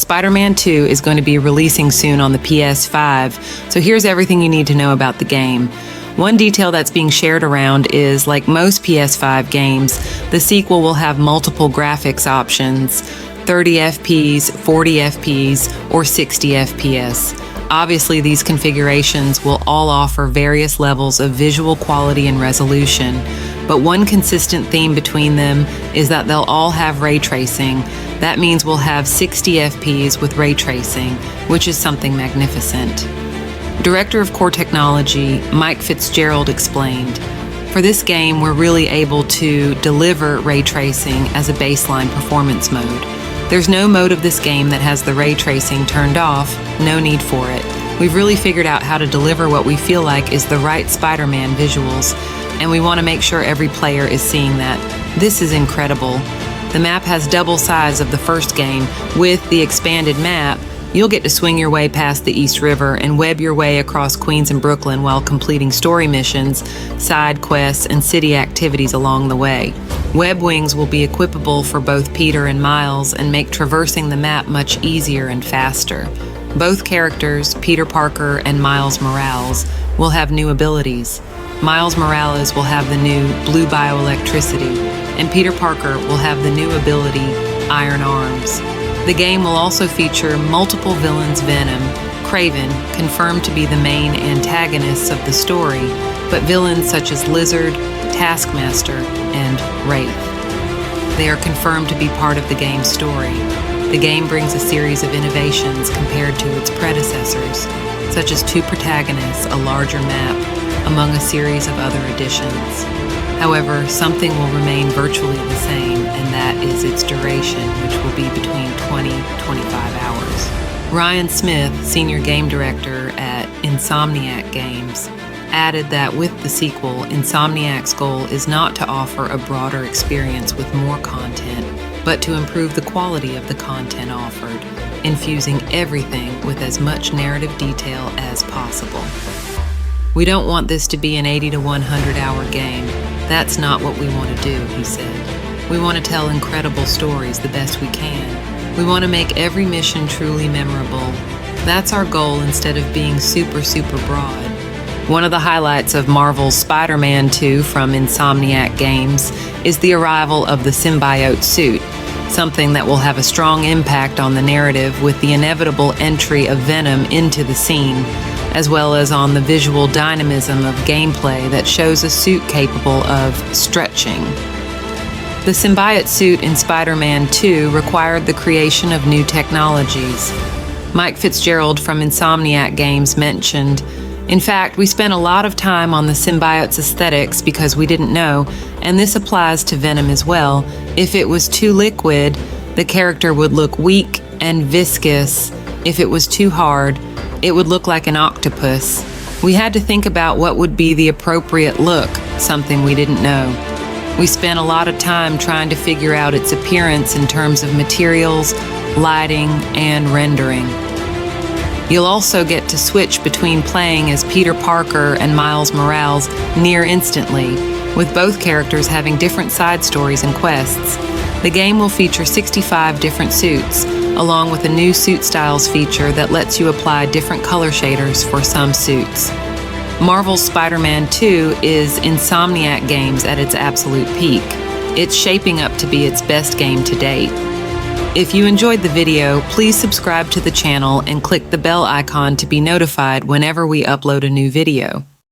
Spider-Man 2 is going to be releasing soon on the PS5, so here's everything you need to know about the game. One detail that's being shared around is, like most PS5 games, the sequel will have multiple graphics options, 30 FPS, 40 FPS, or 60 FPS. Obviously, these configurations will all offer various levels of visual quality and resolution, but one consistent theme between them is that they'll all have ray tracing. That means we'll have 60 FPS with ray tracing, which is something magnificent. Director of Core Technology, Mike Fitzgerald, explained, "For this game, we're really able to deliver ray tracing as a baseline performance mode. There's no mode of this game that has the ray tracing turned off, no need for it. We've really figured out how to deliver what we feel like is the right Spider-Man visuals, and we want to make sure every player is seeing that. This is incredible. The map has double size of the first game. With the expanded map, you'll get to swing your way past the East River and web your way across Queens and Brooklyn while completing story missions, side quests, and city activities along the way. Web wings will be equipable for both Peter and Miles and make traversing the map much easier and faster. Both characters, Peter Parker and Miles Morales, will have new abilities. Miles Morales will have the new blue bioelectricity, and Peter Parker will have the new ability, Iron Arms. The game will also feature multiple villains: Venom, Kraven, confirmed to be the main antagonists of the story, but villains such as Lizard, Taskmaster, and Wraith. They are confirmed to be part of the game's story. The game brings a series of innovations compared to its predecessors, such as 2 protagonists, a larger map, among a series of other additions. However, something will remain virtually the same, and that is its duration, which will be between 20-25 hours. Ryan Smith, senior game director at Insomniac Games, added that with the sequel, Insomniac's goal is not to offer a broader experience with more content, but to improve the quality of the content offered, infusing everything with as much narrative detail as possible. "We don't want this to be an 80 to 100 hour game. That's not what we want to do," he said. "We want to tell incredible stories the best we can. We want to make every mission truly memorable. That's our goal instead of being super broad." One of the highlights of Marvel's Spider-Man 2 from Insomniac Games is the arrival of the Symbiote suit, something that will have a strong impact on the narrative with the inevitable entry of Venom into the scene, as well as on the visual dynamism of gameplay that shows a suit capable of stretching. The symbiote suit in Spider-Man 2 required the creation of new technologies. Mike Fitzgerald from Insomniac Games mentioned, "In fact, we spent a lot of time on the symbiote's aesthetics because we didn't know, and this applies to Venom as well. If it was too liquid, the character would look weak and viscous. If it was too hard, it would look like an octopus. We had to think about what would be the appropriate look, something we didn't know. We spent a lot of time trying to figure out its appearance in terms of materials, lighting, and rendering." You'll also get to switch between playing as Peter Parker and Miles Morales near instantly, with both characters having different side stories and quests. The game will feature 65 different suits, along with a new suit styles feature that lets you apply different color shaders for some suits. Marvel's Spider-Man 2 is Insomniac Games at its absolute peak. It's shaping up to be its best game to date. If you enjoyed the video, please subscribe to the channel and click the bell icon to be notified whenever we upload a new video.